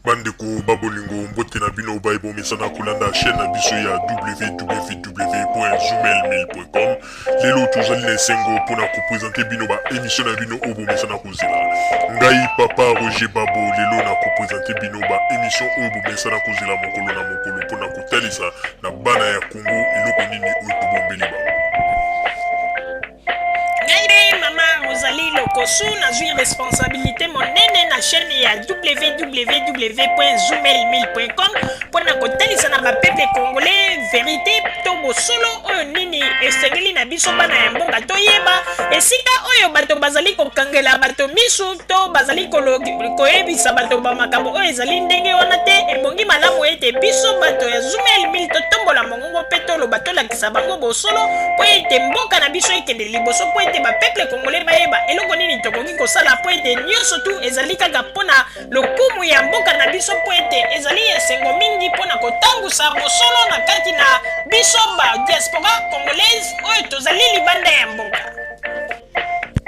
Bandeko babolingo mbote na bino baibo mesana kolanda chaîne na biso ya www.zumel1000.com. Lelo tozali na esengo mpona kopresente bino ba émission na bino oyo bomesana kozela. Ngai papa Roger Babo lelo na kopresente bino ba émission oyo bomesana kozela mokolo na mokolo mpona kotalisa na bana ya Congo eloko nini oyo tobombeli bango. Ozali lokosu nazwi responsabilité monene na chaîne ya www.zumel1000.com mpona kotalisa na bapeple congolais vérité to bosolo oyo nini esengeli na biso bana ya mboka toyeba esika oyo bato bazali kokangela bato misu to bazali koyebisa bato bamakambo oyo ezali ndenge wana te. Ebongi malamu ete biso bato ya Zumel 1000 totombola mongongo mpe toloba tolakisa bango bosolo mpo ete mboka na biso ekende liboso mpo ete bapeple congolais bayeba eloko nini tokoki kosala mpo ete nyonso tu ezali kaka mpona lokumu ya mboka na biso mpo ete ezali esengo mingi mpona kotambusa bosolo na kati na biso ba diaspora congolaise oyo tozali libanda ya mboka.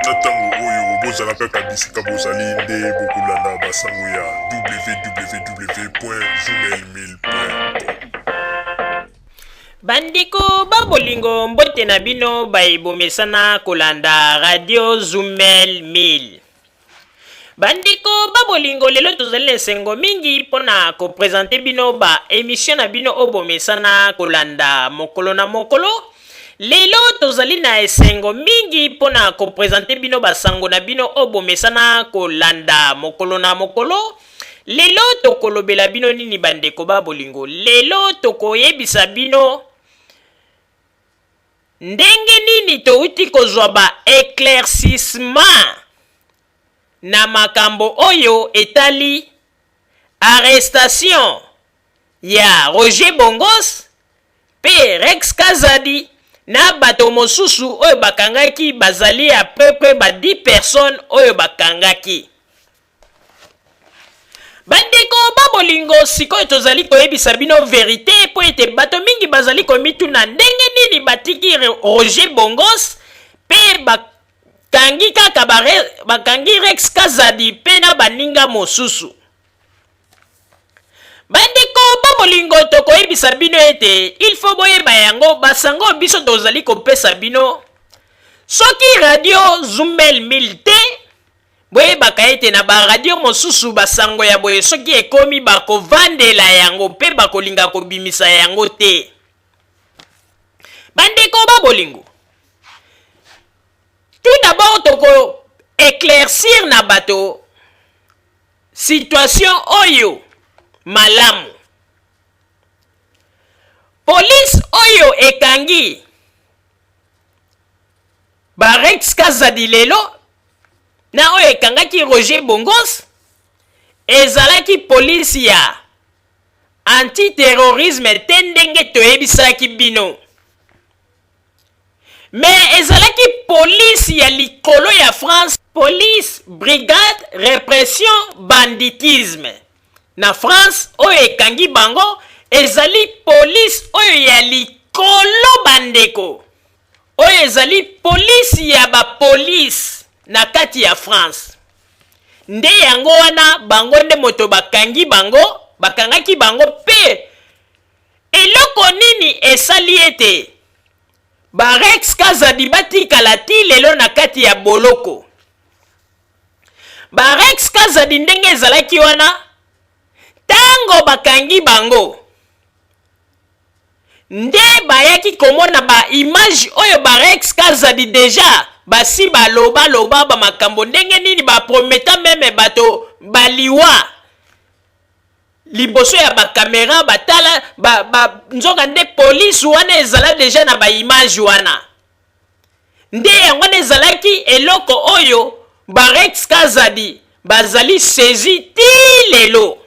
Na ntango oyo bozala kaka bisika bozali nde bokolanda basango ya www.zumel1000.com. Bandeko babolingo mbote na bino baibomesana kolanda radio Zumel 1000. Bandeko babolingo lelo tozali esengo mingi mpona kopresente bino ba émission na bino obomesana kolanda mokolo na mokolo. Lelo tozali na esengo mingi mpona kopresente bino basango na bino obomesana kolanda mokolo na mokolo. Lelo tokolobela bino nini bandeko babolingo. Lelo tokoyebisa bino ndenge nini touti kozwa ba éclaircissement na makambo oyo etali arrestation ya Roger Bongos pe Rex Kazadi na bato mosusu oyo bakangaki bazali à peu près ba 10 personnes oyo bakangaki. Bandeko babolingo sikoyo tozali koyebisa bino vérité po ete bato mingi bazali komituna ndenge nini batiki Roger Bongos pe bakangi kaka bakangi Rex Kazadi pe na baninga mosusu. Bandeko babolingo tokoyebisa bino ete il faut boyeba yango basango biso tozali kopesa bino soki radio Zumel 1000 te boyebaka ete na ba radio mosusu basango ya boye soki ekomi bakovandela yango mpe bakolinga kobimisa yango te. Bandeko babolingo tout d'abord toko éclaircir na bato situation oyo malamu. Police oyo ekangi ba Rex Kazadi lelo na oyo ekangaki Roger Bongos ezalaki polisi ya anti-terrorisme te ndenge toyebisaki bino, mais ezalaki polisi ya likolo ya France, police brigade répression banditisme na France oyo ekangi bango ezali police oyo ya likolo bandeko oyo ezali polisi ya ba police na kati ya France. Nde yango wana bango nde moto bakangaki bango pe eloko nini esali ete ba Rex Kazadi batikala ti lelo na kati ya boloko. Ba Rex Kazadi ndenge ezalaki wana tango bakangi bango nde bayaki komona ba image oyo ba Rex Kazadi deja basi baloba ba makambo ndenge nini ba prometa meme bato baliwa liboso ya ba kamera batala nzoka nde police wana ezala deja na ba image wana nde yango ezalaki eloko oyo ba Rex Kazadi bazali saisi ti lelo.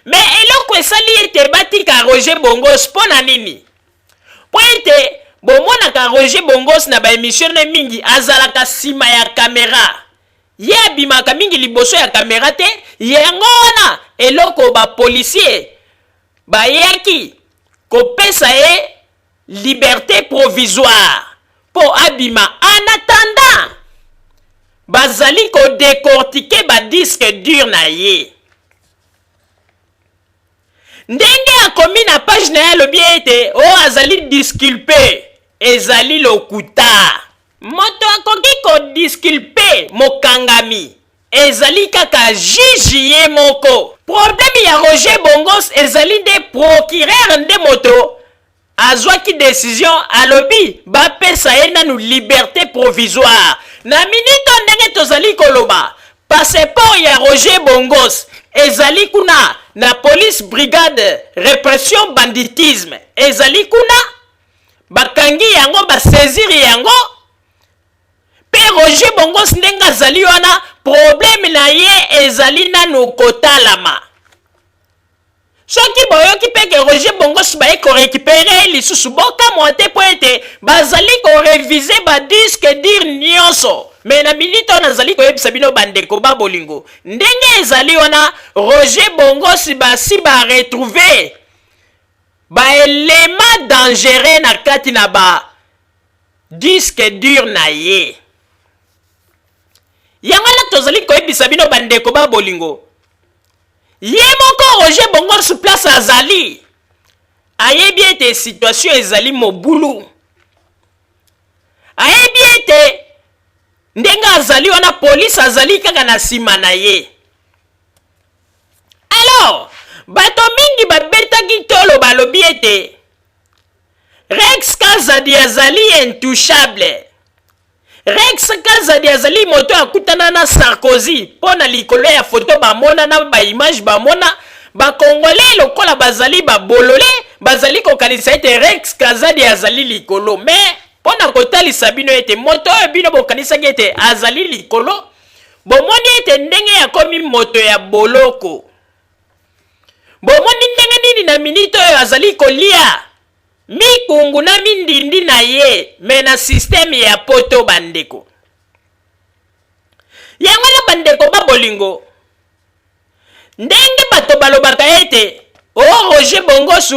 Mais eloko esali ete batika Roger Bongos pona nini po ete bomonaka Roger Bongos na ba émission na mingi azalaka sima ya kamera ye abimaka mingi liboso ya kamera te. Yango wana eloko ba policier bayaki kopesa ye liberté provisoire po abima en attendant bazali ko décortiquer ba disque dur na ye. ndenge akomi na page na ye alobi ete o azali disculpe ezali lokuta. Moto akoki kodisculpe mokangami ezali kaka juge ye moko. Problème ya Roger Bongos ezali nde procureur nde moto azwaki décision alobi bapesa ye nanu liberté provisoire. Na minito ndenge tozali koloba passeport ya Roger Bongos ezali kuna na police brigade répression banditisme ezali kuna bakangi yango basaisir yango pe Roger Bongos ndenge azali wana problème na ye ezali nanu kotalama. Soki boyoki peke Roger Bongos baye ko récupérer lisusu boka monte po ete bazali ko réviser ba disque dire nyonso. Mais na minute on azali ko yebisa bino bandeko ba bolingo ndenge ezali wana Roger Bongos basi ba retrouver ba élément dangereux na kati na ba disque dur na ye. Yangala tozali ko yebisa bino bandeko ba bolingo ye moko Roger Bongos place azali ayebi ete situation ezali mobulu, ayebi ete ndenge azali wana police azali kaka na sima na ye. Alors bato mingi babetaki tolo balobi ete Rex Kazadi azali intouchable. Rex Kazadi azali moto akutana na Sarkozy pona likolo ya photo bamona na ba image bamona ba Congolais lokola bazali ba bolole bazali kokanisa ete Rex Kazadi azali likolo. Mais pona kotalisa bino ete moto bino bokanisa ete azali likolo bomoni ete ndenge ya komi moto ya boloko. Bomoni ndenge nini na minito oyo azali kolia mikungu na mindindi na ye me na système ya poto bandeko. Yango na bandeko ba bolingo ndenge bato balobaka ete o Roger Bongos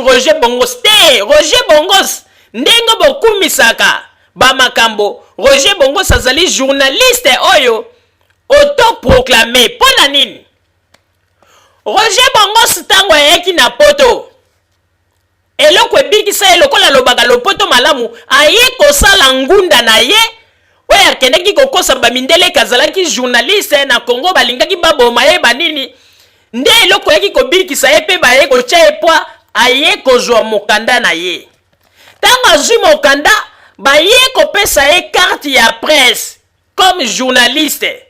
te Roger Bongos ndenge bokumisaka ba makambo. Roger Bongos azali journaliste oyo autoproclamé. Pona nini Roger Bongos tango yeki na poto eloko ebikisa elokola lobaka lopoto malamu aye kosala ngunda na ye oyo akendaki kokosa bamindele kazalaki journaliste na Congo balingaki baboma ye banini nde eloko yaki kobikisa ye pe baye kotia epwa aye kozwa mokanda na ye. Tango azwi mokanda baye kopesa ye carte ya presse comme journaliste.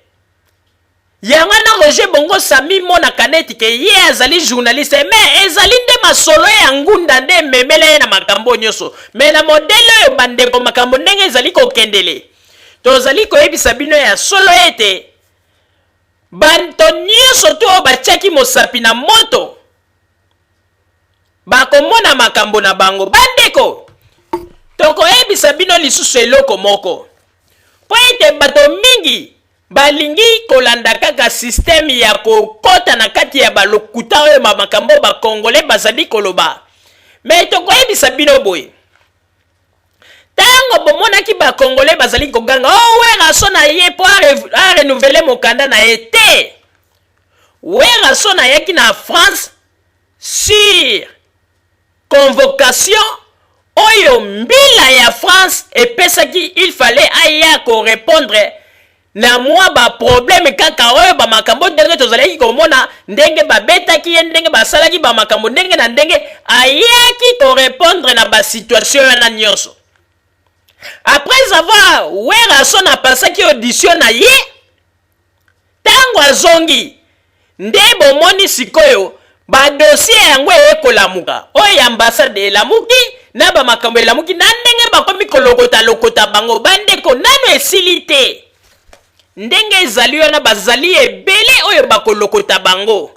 Yango na Roger Bongos sami mona kaneti ke ye azali journaliste mais ezali nde masolo ya ngunda nde memele na makambo nyoso. Mais na modele yo bandeko makambo ndenge ezali kokendele tozali koyebisa bino ya solo ete banto nyoso to batiaki mosapi na moto bakomona makambo na bango. Bandeko tokoyebisa bino lisusu eloko moko po ete bato mingi balingi kolanda kaka système ya kokota na kati ya balokuta oyo makambo ba Congolais bazali koloba. Mais tokoyebisa bino boye tango bomonaki ba Congolais bazali koganga oh weraso na ye po a renouveler mokanda na ye te. Weraso na yeki na France sur convocation oyo mbila ya France epesaki il fallait aya ko répondre na mwa ba problème kaka oyo ba makambo ndenge tozalaki komona ndenge babetaki ye ndenge basalaki ba makambo ndenge na ndenge ayaki ko répondre na ba situation na nyonso. Après avoir weraso na pasaki audition na ye tango azongi nde bomoni sikoyo ba dossier yango ekolamuka oyo ambassade elamuki na ba makambo elamuki na ndenge bakomi kolokota bango. Bandeko nano esili te ndenge ezali wana bazali ebele oyo bakolokota bango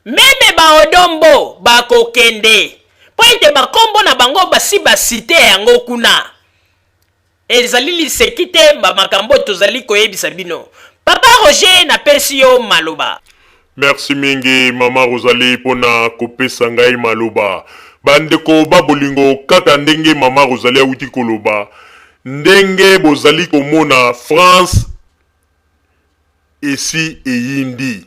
meme baodombo bakokende po ete bakombo na bango basi basite yango kuna ezali liseki te bamakambo tozali koyebisa bino. Papa Roger napesi yo maloba. Merci mingi mama Rosalie pona kopesa ngai maloba. Bandeko babolingo kaka ndenge mama Rosalie awuti koloba ndenge bozali komona France esi eyindi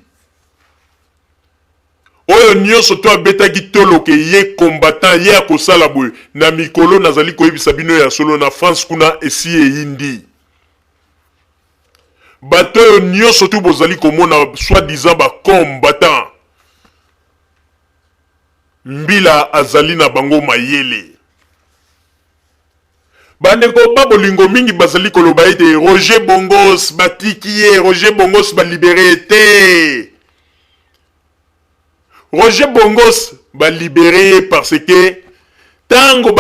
oyo oyo nyonso to abetaki toloke ye combattant ye akosala boye na mikolo nazali koyebisa bino ya solo na France kuna esi eyindi bato oyo nyonso to bozali komona soi-disant bacombattant mbila azali na bango mayele bandeko babolingo mingi bazali koloba ete Roger Bongos batiki ye Roger Bongos balibere te Roger Bongos balibere parce que tango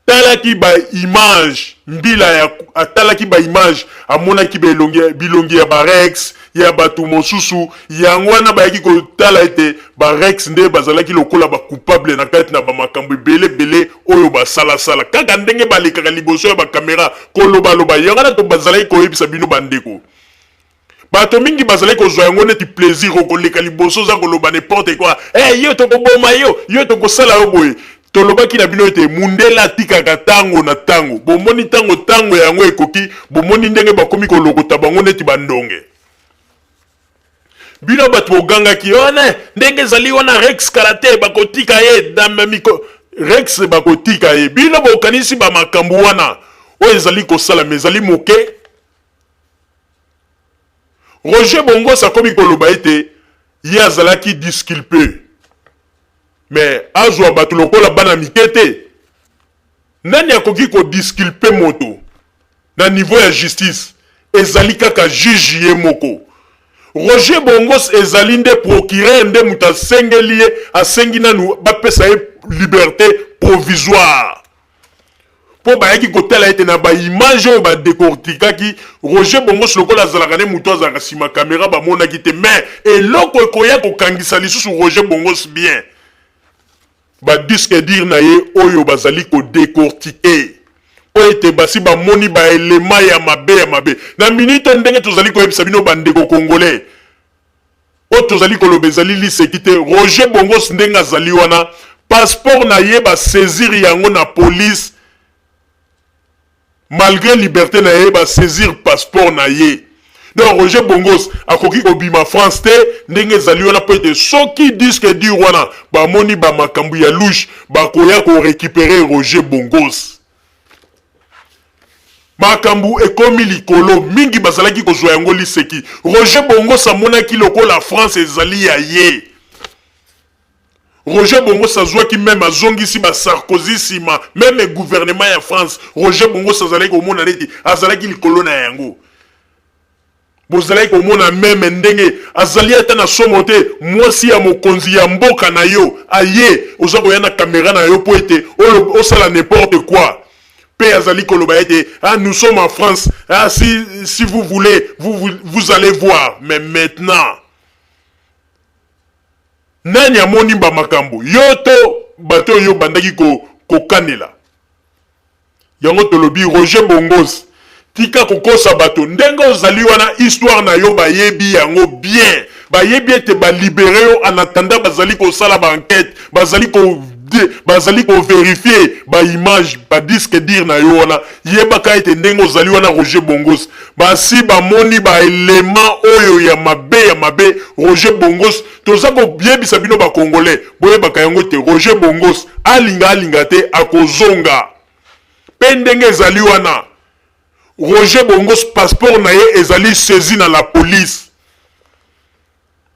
talaki ba image mbila ya atalaki ba image amonaki bilongi ya barex ya batu mosusu yango wana bayaki kotala ete barex nde bazalaki lokola ba coupable na kati na ba makambo bele oyo basala kaka ndenge balekaka liboso ya ba kamera koloba yango na to bazalaki koyebisa bino bandeko bato mingi bazalaki kozwa yango neti plaisir okoleka liboso za koloba n'importe quoi yo tokoboma yo tokosala yo boye tolobaki na bino ete mundela tikaka tango na tango bomoni tango yango ekoki bomoni ndenge bakomi kolokota bango neti bandonge bino bato bogangaki one ndenge ezali wana Rex Karate bakotika ye damamiko Rex bakotika ye bino bokanisi bamakambo wana oyo ezali kosala me ezali moke Roger Bongos akomi koloba ete ye azalaki disculpé mais azwa bato lokola bana mikete nani akoki ko disculper moto na niveau ya justice ezali kaka juge ye moko Roger Bongos ezali nde procureur nde muta asengeli ye asengi nanu bapesa ye liberté provisoire po bayaki kotala ete na ba image oyo badekortikaki Roger Bongos lokola azalaka ne muto azalaka sima kamera bamonaki te mais eloko ekoya kokangisa lisusu Roger Bongos bien ba disque dire na ye oyo bazali ko décortiquer po ete basi ba moni ba elema ya mabe na minute ndenge tozali ko yebisa bino bandeko congolais o tozali ko lobezali lisekite Roger Bongos ndenge azali wana passeport na ye ba saisir yango na police malgré liberté na ye ba saisir passeport na ye donc Roger Bongos akoki kobima France te ndenge ezali wana po ete soki disque dire wana bamoni bamakambo ya louche bakoya ko récupérer Roger Bongos makambo ekomi likolo mingi bazalaki kozwa yango liseki Roger Bongos amonaki lokola France ezali ya ye Roger Bongos azwaki même azongisi ba Sarkozy sima même gouvernement ya France Roger Bongos azalaki komona neti azalaki likolo na yango bozalaki komona meme ndenge azali ata na somo te mwasi ya mokonzi ya mboka na yo aye oza koya na kamera na yo po ete osala n'importe quoi pe azali koloba ete nous sommes en France si vous voulez vous allez voir mais maintenant nani amoni ba makambo yo to bato yo bandaki kokanela yango tolobi Roger Bongos tika kokosa bato ndenge ozali wana histoire na yo bayebi yango bien bayebi ete balibere yo en attendant bazali kosala ba enquête bazali ko vérifier ba image ba disque dire na yo wana yebaka ete ndenge ozali wana Roger Bongos basi bamoni ba élément oyo ya mabe Roger Bongos toza ko biebisa bino ba congolais boyebaka yango te Roger Bongos alinga te akozonga pe ndenge ezali wana Roger Bongos passeport na ye ezali saisi na la police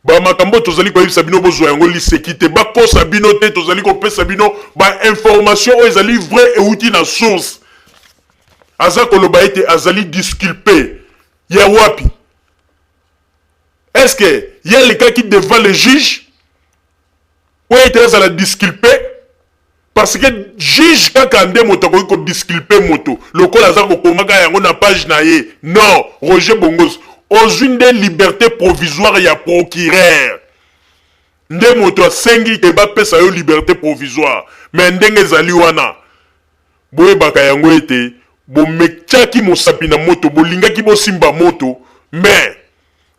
ba makambo tozali ko yebisa bino bozwa yango liseki te bakosa bino te tozali ko pesa bino ba information oyo ezali vrai euti na source aza koloba ete azali disculpé ya wapi est-ce que y a le cas qui devant le juge ou ete azala disculpé parce que juge kaka nde moto akoki ko disculper moto lokola aza kokomaka yango na page na ye non Roger Bongos ozwi nde liberté provisoire ya procureur nde moto asengi ke bapesa yo liberté provisoire mais ndenge ezali wana boyebaka yango ete bometiaki mosapi na moto bolingaki bosimba moto mais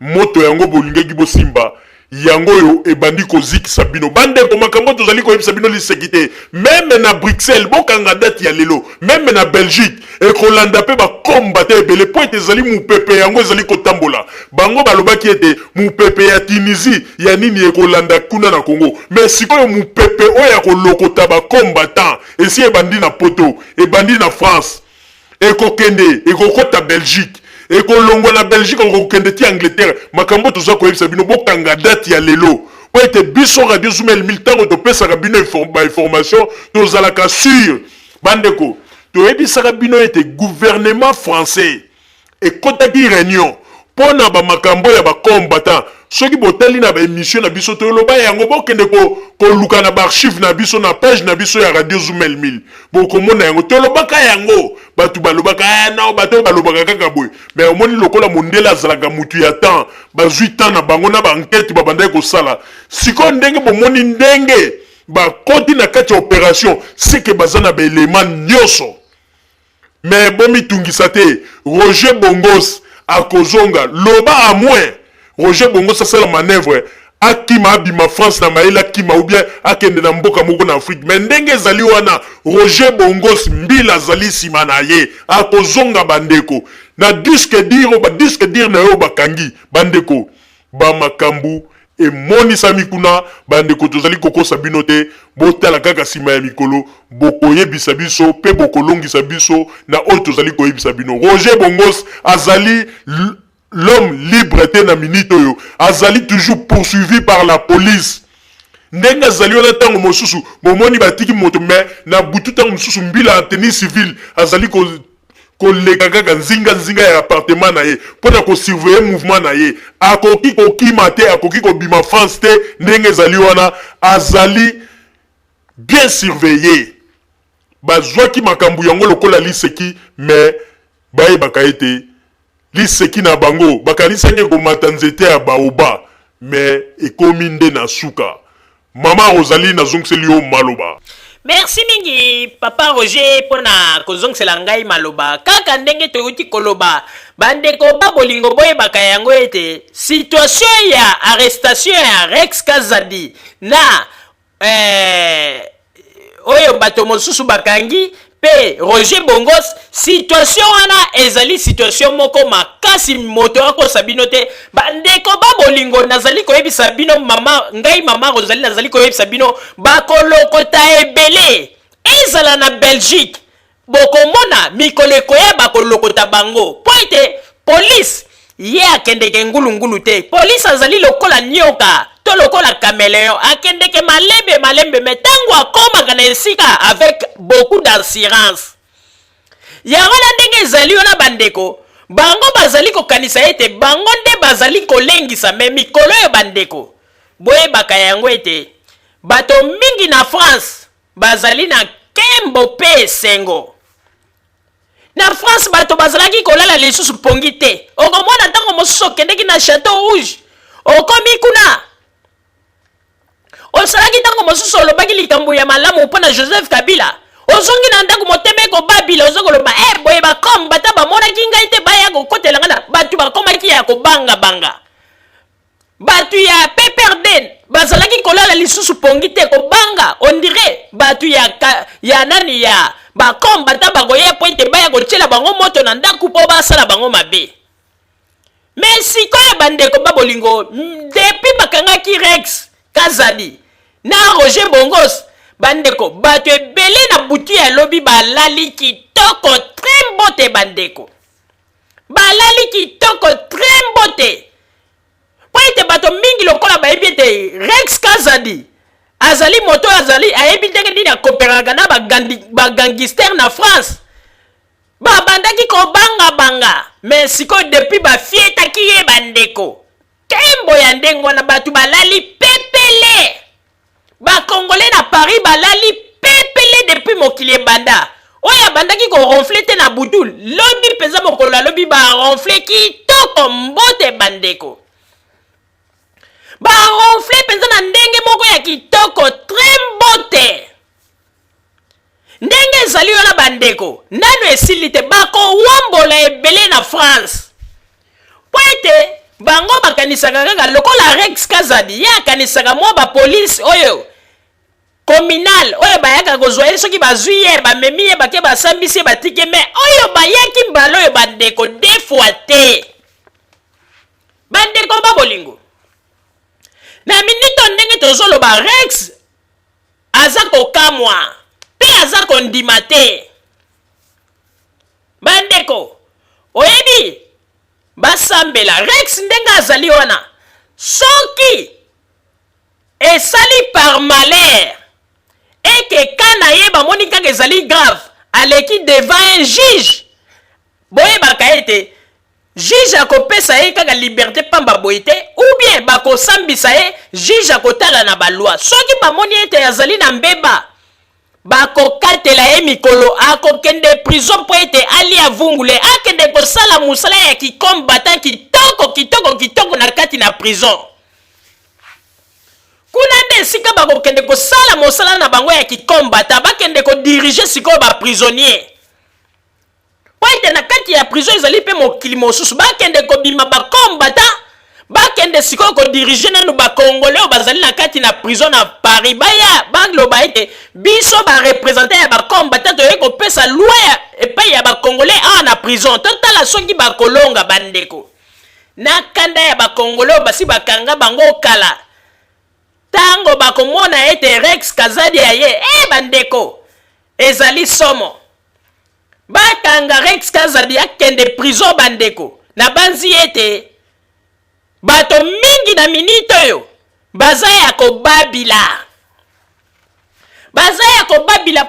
moto yango bolingaki bosimba yango yo ebandi kozikisa bino bandeko makambo tozali koyebisa bino lisekite meme na Bruxelles bokanga date ya lelo meme na Belgique ekolanda pe bakombate ebele po ete ezali mupepe yango ezali kotambola bango balobaki ete mupepe ya Tunisie ya nini ekolanda kuna na Congo mais sikoyo mupepe oyo ya kolokota bakombatan esi ebandi na poto ebandi na France ekokende ekokota Belgique ekolongwa na Belgique okokende ti Angleterre makambo toza koyebisa bino bokanga date ya lelo po ete biso radio Zoumel militango topesaka bino information tozalaka sûr bandeko toyebisaka bino ete gouvernement français ekotaki réunion pona ba makambo ya bakombatan soki botali na ba émission na biso toloba yango bokende koluka na ba archive na biso na page na biso ya radio Zoumel Mil bokomona yango tolobaka yango batu balobaka na bato balobaka kaka boy mais omoni lokola mondela azalaka mutu ya temps ba 8 ans na bango na ba enquête babanda ko sala siko ndenge bomoni ndenge ba koti na kati opération c'est que bazana ba élément nyoso mais bomi tungisa te Roger Bongos akozonga loba à moins Roger Bongo ça c'est la manœuvre akima abima France na maila kima ou bien akende na mboka moko na Afrique mais ndenge zali wana Roger Bongos mbila zali simana ye akozonga bandeko na disque dire na yo bakangi bandeko ba makambu e moni sami kuna bandeko tozali kokosa bino te botala kaka sima ya mikolo bokoyebisa biso pe bokolongisa biso na oyo tozali koyebisa bino Roger Bongos azali l'homme libre te na minute oyo azali toujours poursuivi par la police ndenge azali wana tango mosusu bomoni batiki moto mais na butu tango mosusu mbila ya tenue civile azali koleka kaka nzinga ya appartement na ye pona ko surveiller mouvement na ye akoki kokima te akoki kobima France te ndenge ezali wana azali bien surveillé bazwaki makambu yango lokola liseki mais bayebaka ete liseki na bango bakanisaki komata nzete ya baoba mais ekomi nde na suka mama Rosalie nazongiseli yo maloba. Merci mingi papa Roger pona kozongisela ngai maloba kaka ndenge toyuti koloba bandeko babolingo boyebaka yango ete situation ya arrestation ya Rex Kazadi na oyo bato mosusu bakangi pe Roger Bongos situation wana ezali situation moko makasi moto akosa bino te bandeko babolingo nazali koyebisa bino mama ngai mama Rosalie nazali koyebisa bino bakolokota ebele ezala na Belgique bokomona mikoleko ya bakolokota bango po ete police ye akendeke ngulungulu te police azali lokola nyoka to lokola caméléon akendeke malembe metango akomaka na esika avec beaucoup d'assurance yango na ndenge ezali wana bandeko bango bazali kokanisa ete bango nde bazali kolengisa me mikolo yo bandeko boyebaka yango ete bato mingi na France bazali na kembo pe esengo na France bato bazalaki kolala lisusu pongi te okomona ntango mosusu okendeki na Château Rouge okomi kuna osalaki ntango mosusu olobaki likambo ya malamu mpona Joseph Kabila ozongi na ndako motema ekobabila ozokoloba boye bakom bata bamonaki ngai te baya kokotelanga na bato bakomaki ya kobanga bato ya PPRD bazalaki kolala lisusu pongi te kobanga on dirait bato ya nani ya bakom bata bakoye po ete baya kotiela bango moto na ndako mpo basala bango mabe mais sikoyo bandeko babolingo depuis bakangaki Rex Kazadi na Roger Bongos bandeko bato ebele na butu ya lobi balali kitoko très mbote bandeko balali kitoko très mbote po ete bato mingi lokola bayebi ete Rex Kazadi azali moto azali ayebi ndenge nini akooperaka na bagangster na France babandaki kobanga mais sikoyo depuis bafietaki ye bandeko kembo ya ndenge wana bato balali pepele bakongole na Paris balali pepele depuis mokili ebanda oyo abandaki koronfle te na butu lobi mpenza mokolo na lobi baronfle kitoko mbote bandeko baronfle mpenza na ndenge moko ya kitoko très mbote ndenge ezali wana bandeko nano esili te bakowambola ebele na France po ete bango bakanisaka kaka lokola Rex Kazadi ya kanisaka mwa ba police oyo communal oyo bayaka kozwa soki bazwi ye bamemi ye bake basambisi ye batike me oyo bayaki mbala oyo bandeko deux fois te bandeko babolingo na minito ndenge tozoloba Rex aza kokamwa pe aza kondima te bandeko oyebi basambela Rex ndenge azali wana soki esali par malheur eke kana ye bamoni kaka ezali grave aleki devant un juge boyebaka ete juge akopesa ye kaka liberté pamba boye te ou bien bakosambisa ye juge akotala na baloi soki bamoni ete azali na mbeba bakokatela ye mikolo akokende prison po ete ali avungule akende kosala mosala ya kikombata kitoko na kati na prison kuna nde esika bakokende kosala mosala na bango ya kikombata bakende kodirige sikoyo baprisonnier po ete na kati ya prison ezali mpe mokili mosusu bakende kobima bakombata bakende sikoyo kodirige nanu bakongole oyo bazali na kati na prison na Paris baya baloba ete biso barepresente ya bakombata toye kopesa loi epai ya bakongole awa na prison totala soki bakolonga bandeko na kanda ya bakongole oyo basi bakanga bango kala tango bakomona ete Rex Kazadi aye bandeko ezali somo bakanga Rex Kazadi akende prison bandeko na banzi ete bato mingi na minito oyo baza ya kobabila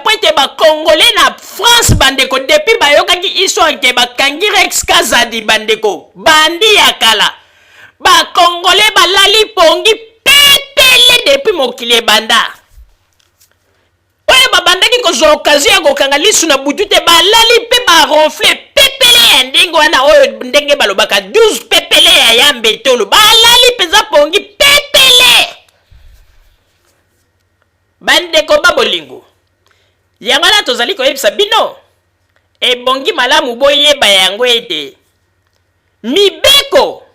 po ete bakongole na France bandeko depuis bayokaki histoire ke bakangi Rex Kazadi bandeko bandi ya kala bakongole balali pongi pepele depuis mokili ebanda oyo babandaki kozwa okazio ya kokanga lisu na butu te balali mpe baronfle pepele ya ndenge wana oyo ndenge balobaka 12 pepele ya yambe tolo balali mpenza pongi pepele bandeko babolingo yango wana tozali koyebisa bino ebongi malamu boyeba yango ete mibeko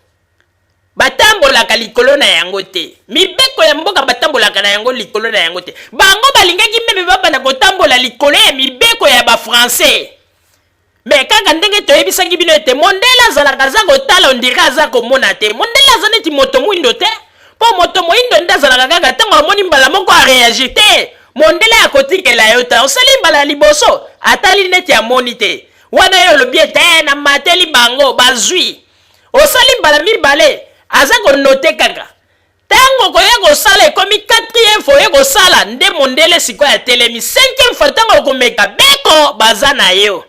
batambolaka likolo na yango te mibeko ya mboka batambolaka na yango likolo na yango te bango balingaki meme babanda kotambola likolo ya mibeko ya bafrançais me kaka ndenge toyebisaki bino ete mondele azalaka aza kotala ondire aza komona te mondele aza neti moto mwindo te mpo moto moyindo nde azalaka kaka ntango amoni mbala moko areagir te mondele akotikela yo ta osali mbala ya liboso atali neti amoni te wana yo olobi ete na mateli bango bazwi osali mbala mibale aza konote kaka tango koya kosala ekomi 4e fois oye kosala nde mondele sikoyo atelemi 5e fois tango okomeka beko baza na yo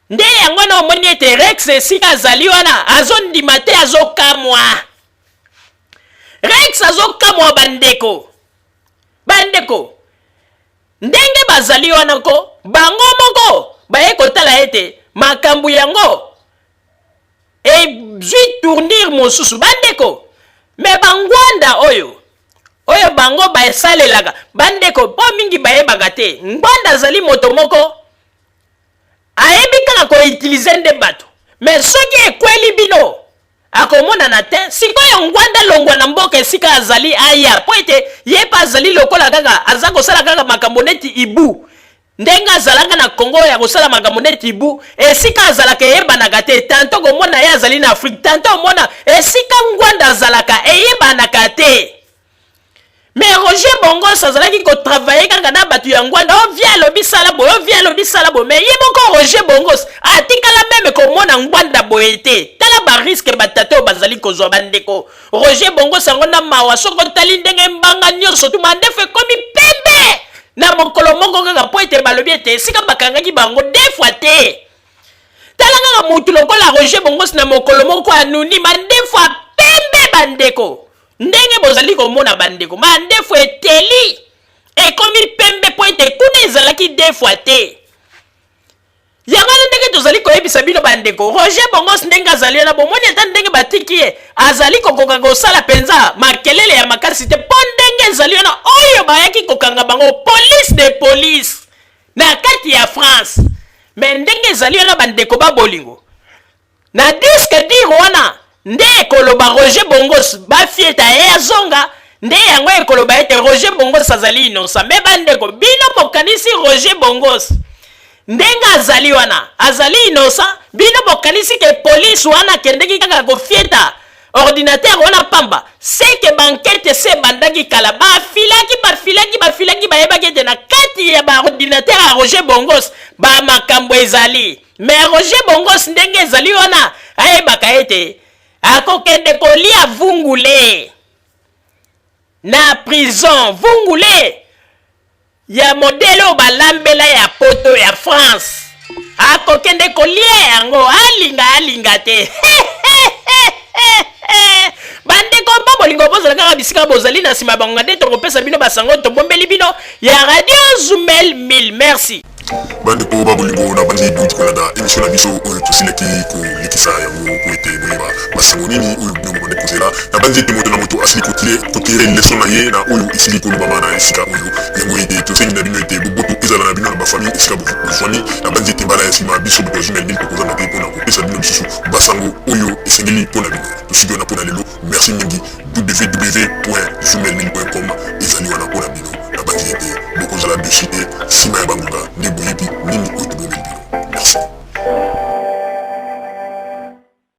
nde yango na omoni ete Rex esika azali wana azondima te azokamwa Rex azokamwa bandeko ndenge bazali wana ko bango moko baye kotala ete makambo yango ezwi tournir mosusu bandeko me bangwanda oyo bango baesalelaka bandeko po mingi bayebaka te ngwanda azali moto moko ayebi kaka koutilize nde bato me soki ekweli bino akomonana te sikoyo ngwanda longwa na mboka esika azali aya po ete ye mpe azali lokola kaka aza kosala kaka makambo neti ibu ndenge azalaka na Congo ya kosala makambo neti ibu esika azalaka eyebanaka te tanto komona ye azali na Afrique tanto omona esika ngwanda azalaka eyebanaka te me Roger Bongos azalaki kotravaye kaka na bato ya ngwanda ovia alobi sala boye me ye moko Roger Bongos atikala meme komona ngwanda boye te tala bariske batate oyo bazali kozwa bandeko Roger Bongos yango na mawa soko tali ndenge mbanga nyonso tu mandefu ekomi pembe na mokolo moko kaka po ete balobi ete esika bakangaki bango 2 fois te tala kaka mutu lokola Roger Bongos na mokolo moko anuni mandefu pembe bandeko ndenge bozali komona bandeko mandefu eteli ekomi pembe po ete kuna ezalaki 2 fois te yango ndenge tozali koyebisa bino bandeko Roger Bongos ndenge azali na bomoni ata ndenge batiki ye azali kokoka kosala penza makelele ya makasi te po ndenge ezali na oyo bayaki kokanga bango police na kati ya France me ndenge ezali na bandeko babolingo na disque dire wana nde ekoloba Roger Bongos bafieta ye azonga nde yango ekoloba ete Roger Bongos azali innocent me bandeko bino bokanisi Roger Bongos ndenge azali wana azali innocent bino bokanisi ke police wana kendeki kaka kofieta ordinateur wana pamba seke bankete se bandaki kala bafilaki bayebaki ete na kati ya baordinateur ya Roger Bongos bamakambo ezali mais Roger Bongos ndenge ezali wana ayebaka ete akokende kolia vungule na prison vungule ya modelo balambela ya poto ya France akokende kolia yango alinga te bandeko mba bolingo bozala kaka bisika bozali na nsima bango nde tokopesa bino basango tobombeli bino ya radio Zumel 1000 merci bandeko babolingo na bandi duti kolanda émission na biso oyo tosileki kolekisa yango po ete boyeba basango nini oyo bino bokonde kozela na bandi ete moto na moto asili kotire leso na ye na oyo esili kolobama na esika oyo yango ete tosengi na bino ete boboto ezala na bino na bafamille esika bozwani na bandi ete mbala ya nsima biso boto Zumel 1000 tokozanga te mpona kopesa bino lisusu basango oyo esengeli mpona bino tosiki wana mpona lelo merci mingi www.zumel1000.com ezali wana mpona bino na bandi ete bokozala dessus te nsima ya